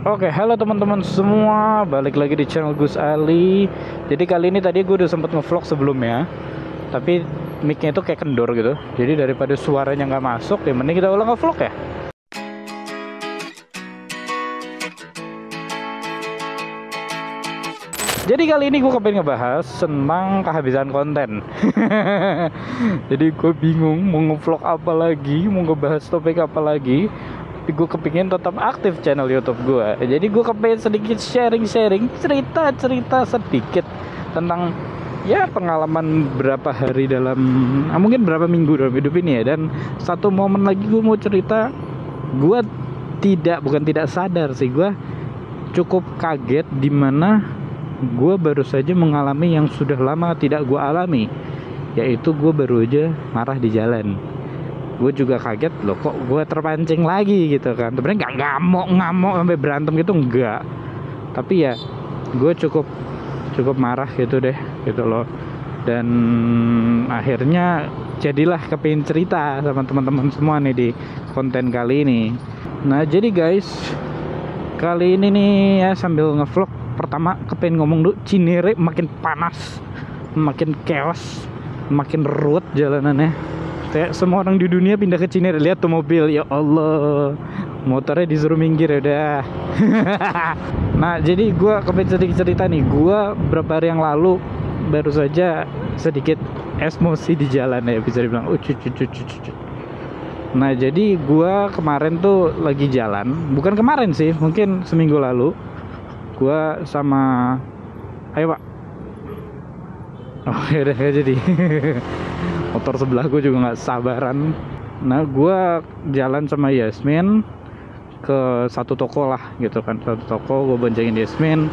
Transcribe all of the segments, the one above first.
Oke, halo teman-teman semua, balik lagi di channel Gus Ali. Jadi kali ini tadi gue udah sempet ngevlog sebelumnya, tapi mic-nya itu kayak kendor gitu. Jadi daripada suaranya nggak masuk, ya mending kita ulang ngevlog ya. Jadi kali ini gue kepengen ngebahas tentang kehabisan konten. Jadi gue bingung mau ngevlog apa lagi, mau ngebahas topik apa lagi. Tapi gue kepingin tetap aktif channel YouTube gue. Jadi gue kepengen sedikit sharing-sharing cerita-cerita sedikit tentang ya pengalaman berapa hari dalam mungkin berapa minggu dalam hidup ini ya. Dan satu momen lagi gue mau cerita, gue bukan tidak sadar sih, gue cukup kaget dimana gue baru saja mengalami yang sudah lama tidak gue alami, yaitu gue baru aja marah di jalan. Gue juga kaget loh, kok gue terpancing lagi gitu kan. Sebenarnya nggak ngamuk sampai berantem gitu, enggak, tapi ya gue cukup marah gitu deh gitu loh. Dan akhirnya jadilah kepingin cerita sama teman-teman semua nih di konten kali ini. Nah jadi guys, kali ini nih ya sambil ngevlog, pertama kepengen ngomong dulu, Cinere makin panas, makin chaos, makin ruwet jalanannya. Kayak semua orang di dunia pindah ke Cinere. Lihat tuh mobil, ya Allah, motornya disuruh minggir ya udah. Nah jadi gue kepengen sedikit cerita nih. Gue beberapa hari yang lalu baru saja sedikit emosi di jalan ya, bisa dibilang Nah jadi gue kemarin tuh lagi jalan, bukan kemarin sih, mungkin seminggu lalu. Gue sama, ayo pak, oh yaudah gak jadi. Motor sebelah gue juga nggak sabaran. Nah gue jalan sama Yasmin ke satu toko lah gitu kan, satu toko. Gue boncengin Yasmin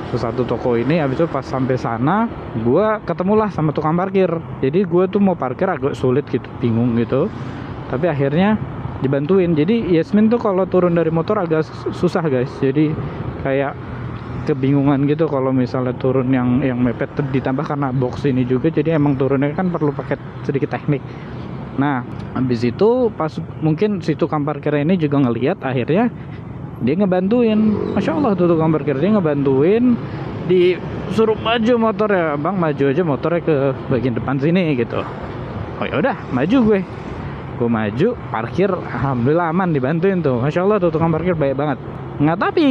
ke satu toko ini. Habis itu pas sampai sana gue ketemulah sama tukang parkir. Jadi gue tuh mau parkir agak sulit gitu, bingung gitu, tapi akhirnya dibantuin. Jadi Yasmin tuh kalau turun dari motor agak susah guys, jadi kayak kebingungan gitu kalau misalnya turun yang mepet, ditambah karena box ini juga, jadi emang turunnya kan perlu pakai sedikit teknik. Nah habis itu pas mungkin si tukang parkir ini juga ngelihat, akhirnya dia ngebantuin. Masya Allah tuh tukang parkir, dia ngebantuin, disuruh maju motornya, bang maju aja motornya ke bagian depan sini gitu. Oh ya udah, maju gue maju parkir, alhamdulillah aman, dibantuin tuh. Masya Allah tuh tukang parkir baik banget. Nggak, tapi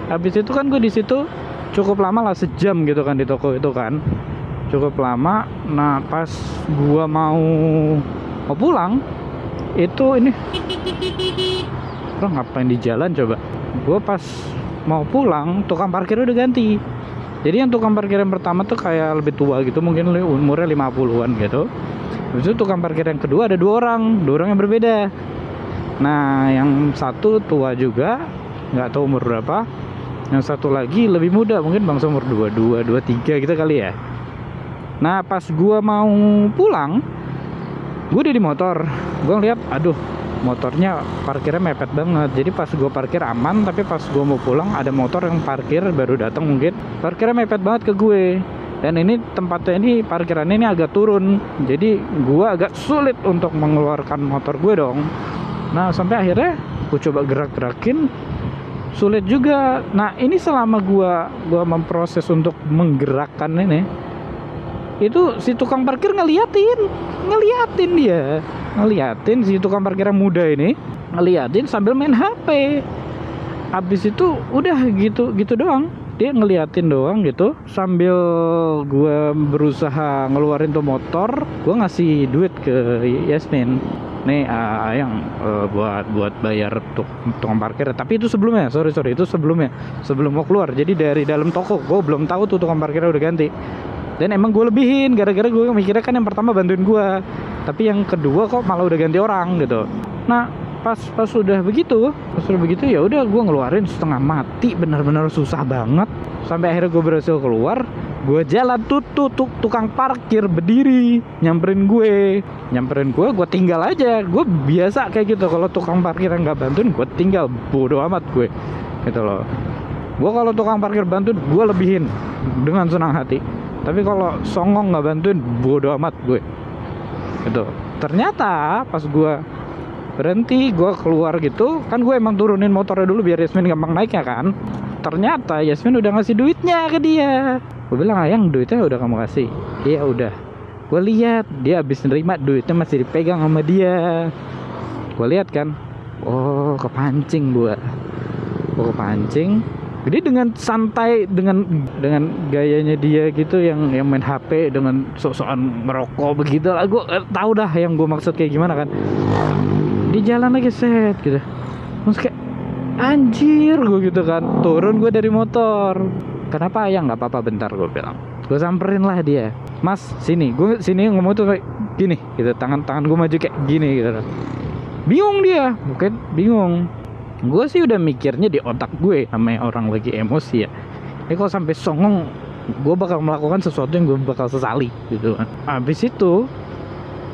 habis itu kan gue di situ cukup lama lah, sejam gitu kan di toko itu kan, cukup lama. Nah pas gue mau pulang itu ini orang ngapain di jalan coba. Gue pas mau pulang tukang parkir udah ganti. Jadi yang tukang parkir yang pertama tuh kayak lebih tua gitu, mungkin umurnya 50-an gitu. Habis itu tukang parkir yang kedua ada dua orang yang berbeda. Nah yang satu tua juga, nggak tahu umur berapa. Yang satu lagi lebih muda, mungkin bangsa umur 22, 23 gitu kali ya. Nah pas gua mau pulang, gue udah di motor, gue ngeliat aduh motornya parkirnya mepet banget. Jadi pas gue parkir aman, tapi pas gue mau pulang ada motor yang parkir baru datang, mungkin parkirnya mepet banget ke gue. Dan ini tempatnya ini, parkirannya ini agak turun, jadi gue agak sulit untuk mengeluarkan motor gue dong. Nah sampai akhirnya gue coba gerak-gerakin, sulit juga. Nah ini selama gua memproses untuk menggerakkan ini, itu si tukang parkir ngeliatin si tukang parkir yang muda ini, ngeliatin sambil main HP. Habis itu udah gitu doang, dia ngeliatin doang gitu sambil gua berusaha ngeluarin tuh motor. Gua ngasih duit ke Yasmin, nih yang buat bayar tukang parkir. Tapi itu sebelumnya, sorry itu sebelum mau keluar. Jadi dari dalam toko gue belum tahu tuh tukang parkirnya udah ganti. Dan emang gue lebihin, gara-gara gue mikirnya kan yang pertama bantuin gue, tapi yang kedua kok malah udah ganti orang gitu. Nah pas udah begitu ya udah gue ngeluarin setengah mati, benar-benar susah banget. Sampai akhirnya gue berhasil keluar. Gue jalan tuh tukang parkir berdiri nyamperin gue, gue tinggal aja. Gue biasa kayak gitu, kalau tukang parkir yang nggak bantuin gue tinggal, bodo amat gue gitu loh. Gue kalau tukang parkir bantuin gue lebihin dengan senang hati, tapi kalau songong nggak bantuin bodo amat gue gitu. Ternyata pas gue berhenti, gue keluar gitu kan, gue emang turunin motornya dulu biar Yasmin gampang naiknya kan. Ternyata Yasmin udah ngasih duitnya ke dia. Gue bilang, Ayang duitnya udah kamu kasih? Iya udah. Gue lihat dia habis nerima duitnya masih dipegang sama dia. Gue lihat kan, oh kepancing gue kepancing. Jadi dengan santai, dengan gayanya dia gitu yang main HP dengan sok-sokan merokok begitu lah, gue tahu dah yang gue maksud kayak gimana kan. Di jalan lagi set gitu, terus kayak anjir gue gitu kan, turun gue dari motor. Kenapa ya, nggak apa-apa bentar, gue bilang. Gue samperin lah dia, Mas sini, gue sini ngomong tuh kayak gini gitu, tangan gue maju kayak gini gitu. Bingung dia, mungkin bingung. Gue sih udah mikirnya di otak gue, namanya orang lagi emosi ya, kalau sampai songong gue bakal melakukan sesuatu yang gue bakal sesali gitu kan. Habis itu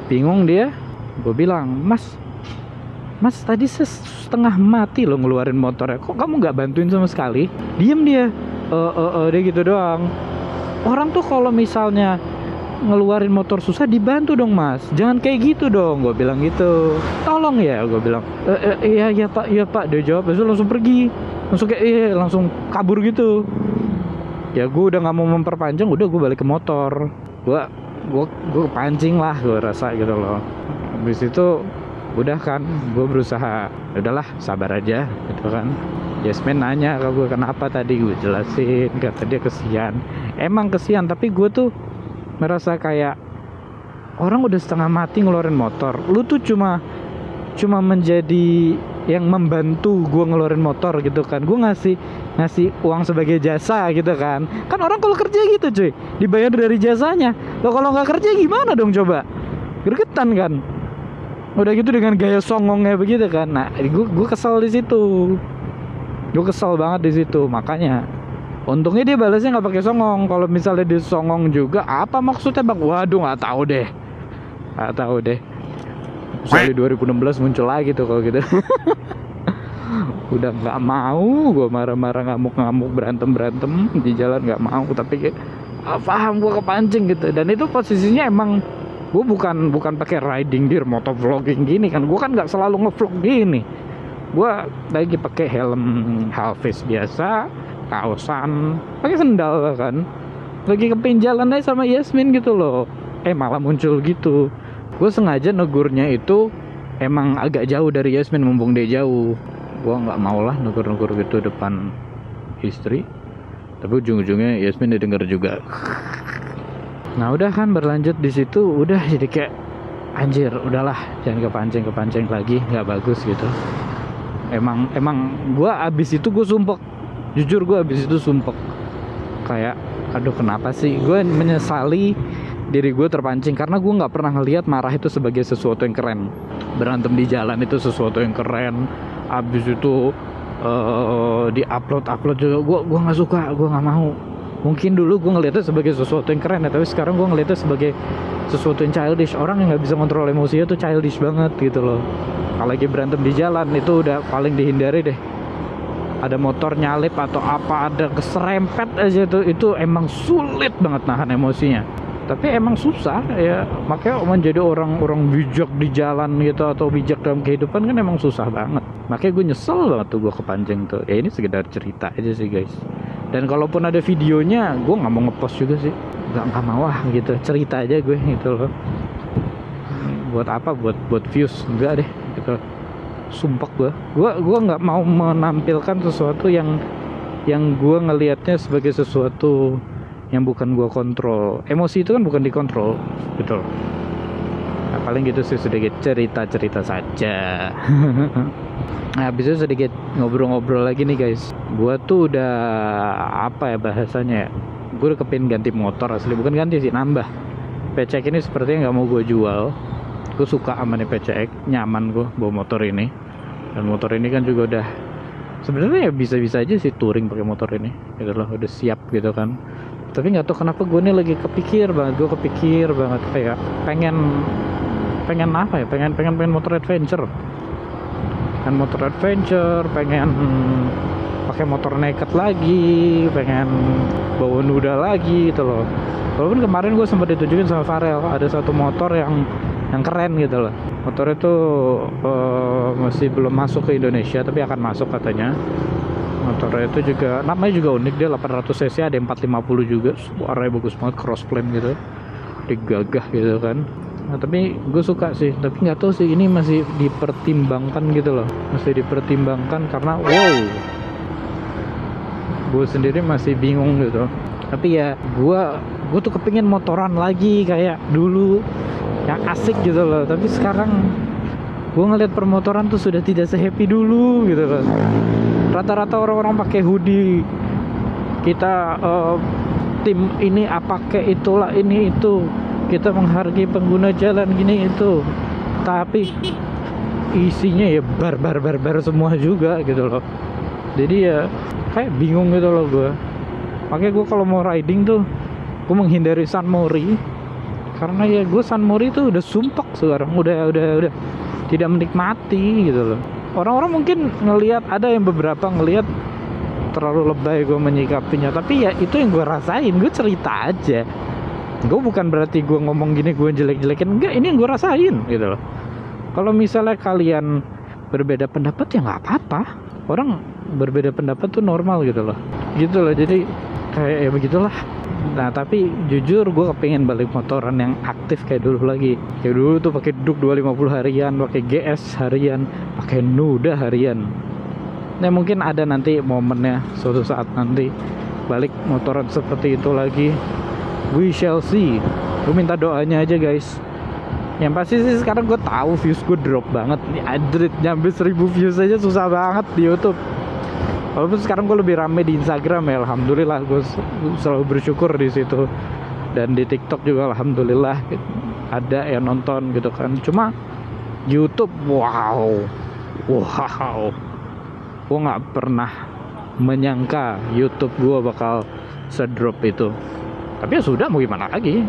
bingung dia, gue bilang, Mas tadi setengah mati lo ngeluarin motornya, kok kamu nggak bantuin sama sekali? Diem dia, dia gitu doang. Orang tuh kalau misalnya ngeluarin motor susah dibantu dong Mas, jangan kayak gitu dong, gue bilang gitu. Tolong ya, gue bilang. Iya pak, dia jawab, terus langsung pergi, langsung kayak langsung kabur gitu. Ya gue udah nggak mau memperpanjang, udah gue balik ke motor. Gue kepancing lah, gue rasa gitu loh. Habis itu udah kan, gue berusaha, udahlah sabar aja gitu kan. Yasmin nanya ke gue kenapa tadi, gue jelasin, kata dia kesian. Emang kesian, tapi gue tuh merasa kayak orang udah setengah mati ngeluarin motor, lu tuh cuma menjadi yang membantu gue ngeluarin motor gitu kan. Gue ngasih uang sebagai jasa gitu kan. Kan orang kalau kerja gitu cuy, dibayar dari jasanya. Lo kalau nggak kerja gimana dong coba? Gregetan kan. Udah gitu dengan gaya songongnya begitu kan. Nah, gue kesel di situ. Gue kesel banget di situ. Makanya untungnya dia balasnya nggak pakai songong. Kalau misalnya dia songong juga, apa maksudnya bang? Waduh, nggak tahu deh. Misalnya 2016 muncul lagi tuh kalau gitu. Udah nggak mau, gue marah-marah, ngamuk-ngamuk, berantem di jalan, nggak mau. Tapi kayak paham, gue kepancing gitu. Dan itu posisinya emang gue bukan pakai riding gear, motovlogging gini kan. Gue kan nggak selalu ngevlog gini. Gue lagi pakai helm half-face biasa, kaosan, pakai sendal kan, lagi kepinjalan aja sama Yasmin gitu loh. Malah muncul gitu. Gue sengaja negurnya itu emang agak jauh dari Yasmin, mumpung dia jauh. Gue nggak mau lah negur gitu depan istri, tapi ujung-ujungnya Yasmin didengar juga. Nah udah kan, berlanjut di situ udah jadi kayak anjir, udahlah jangan kepancing lagi, nggak bagus gitu. Emang gue abis itu gue sumpek, jujur gue abis itu sumpek kayak aduh kenapa sih, gue menyesali diri gue terpancing karena gue nggak pernah ngelihat marah itu sebagai sesuatu yang keren, berantem di jalan itu sesuatu yang keren. Abis itu di upload juga gue nggak suka, gue nggak mau. Mungkin dulu gue ngelihatnya sebagai sesuatu yang keren ya, tapi sekarang gue ngelihatnya sebagai sesuatu yang childish. Orang yang nggak bisa kontrol emosinya tuh childish banget gitu loh. Kalau lagi berantem di jalan itu udah paling dihindari deh. Ada motor nyalip atau apa, ada keserempet aja itu emang sulit banget nahan emosinya. Tapi emang susah ya, makanya menjadi orang bijak di jalan gitu atau bijak dalam kehidupan kan emang susah banget. Makanya gue nyesel banget tuh gue kepancing tuh. Ya ini sekedar cerita aja sih guys. Dan kalaupun ada videonya, gue nggak mau ngepost juga sih. Nggak mau gitu, cerita aja gue gitu loh. Buat apa? Buat views? Enggak deh gitu. Sumpah gue nggak mau menampilkan sesuatu yang gue ngelihatnya sebagai sesuatu yang bukan gue kontrol. Emosi itu kan bukan dikontrol gitu. Nah, paling gitu sih, sedikit cerita saja. Nah habis itu sedikit ngobrol-ngobrol lagi nih guys. Gue tuh udah apa ya bahasanya ya, gue udah kepin ganti motor asli, bukan ganti sih, nambah. PCX ini sepertinya nggak mau gue jual. Gue suka sama nih PCX, nyaman gue bawa motor ini. Dan motor ini kan juga udah sebenarnya ya bisa-bisa aja sih touring pakai motor ini gitu loh, udah siap gitu kan. Tapi nggak tahu kenapa gue nih lagi kepikir banget kayak pengen apa ya, pengen motor adventure, pengen pakai motor naked lagi, pengen bawa nuda lagi gitu loh. Walaupun kemarin gue sempat ditunjukin sama Farel ada satu motor yang keren gitu loh. Motor itu masih belum masuk ke Indonesia, tapi akan masuk katanya. Motornya itu juga namanya juga unik, dia 800 cc, ada 450 juga, warnanya bagus banget, cross plane gitu, digagah gitu kan. Nah, tapi gue suka sih, tapi nggak tahu sih, ini masih dipertimbangkan gitu loh, masih dipertimbangkan karena wow, gue sendiri masih bingung gitu. Tapi ya gue tuh kepingin motoran lagi kayak dulu yang asik gitu loh. Tapi sekarang gue ngeliat permotoran tuh sudah tidak se-happy dulu gitu loh. Rata-rata orang-orang pakai hoodie, kita tim ini apa kayak itulah ini itu, kita menghargai pengguna jalan gini itu, tapi isinya ya barbar semua juga gitu loh. Jadi ya kayak bingung gitu loh gue. Makanya gue kalau mau riding tuh gue menghindari San Mori, karena ya gue San Mori tuh udah sumpek sekarang, udah tidak menikmati gitu loh. Orang-orang mungkin ngelihat, ada yang beberapa ngelihat terlalu lebay gue menyikapinya, tapi ya itu yang gue rasain, gue cerita aja. Gue bukan berarti gue ngomong gini gue jelek-jelekin, enggak, ini yang gue rasain gitu loh. Kalau misalnya kalian berbeda pendapat ya nggak apa-apa, orang berbeda pendapat tuh normal gitu loh. Jadi kayak ya begitulah. Nah tapi jujur gue kepengen balik motoran yang aktif kayak dulu lagi. Kayak dulu tuh pakai Duk 250 harian, pakai GS harian, pakai Nuda harian. Nah mungkin ada nanti momennya suatu saat nanti balik motoran seperti itu lagi. We shall see. Gue minta doanya aja guys. Yang pasti sih sekarang gue tahu views gue drop banget. Nih adrit nyampe 1000 views aja susah banget di YouTube. Walaupun sekarang gue lebih rame di Instagram ya, alhamdulillah, gue selalu bersyukur di situ. Dan di TikTok juga alhamdulillah ada yang nonton gitu kan. Cuma YouTube, wow, gue nggak pernah menyangka YouTube gue bakal sedrop itu. Tapi ya sudah, mau gimana lagi?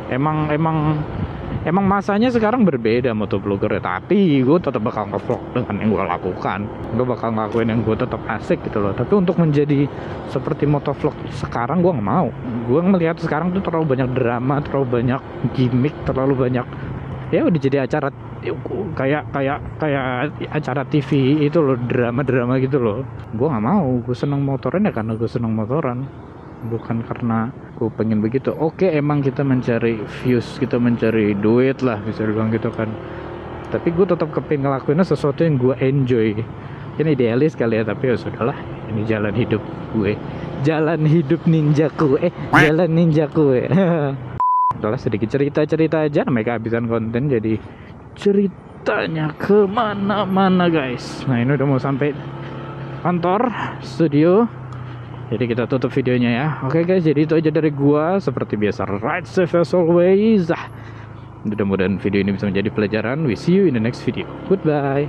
Emang masanya sekarang berbeda motovlogger ya, tapi gue tetap bakal nge-vlog dengan yang gue lakukan. Gue bakal ngelakuin yang gue tetap asik gitu loh. Tapi untuk menjadi seperti motovlog sekarang gue nggak mau. Gue melihat sekarang tuh terlalu banyak drama, terlalu banyak gimmick, terlalu banyak ya udah jadi acara kayak acara TV itu loh, drama gitu loh. Gue nggak mau. Gue seneng motoran ya karena gue seneng motoran, bukan karena gue pengen begitu. Oke, emang kita mencari views, kita mencari duit lah, bisa dibilang gitu kan. Tapi gue tetap kepingin ngelakuinnya sesuatu yang gue enjoy. Ini idealis kali ya, tapi ya sudahlah. Ini jalan hidup gue, jalan hidup ninjaku, jalan ninjaku. Udahlah, sedikit cerita aja, namanya kehabisan konten, jadi ceritanya kemana-mana guys. Nah ini udah mau sampai kantor, studio. Jadi kita tutup videonya ya. Oke guys, jadi itu aja dari gua. Seperti biasa, ride safe as always. Mudah-mudahan video ini bisa menjadi pelajaran. We see you in the next video. Goodbye.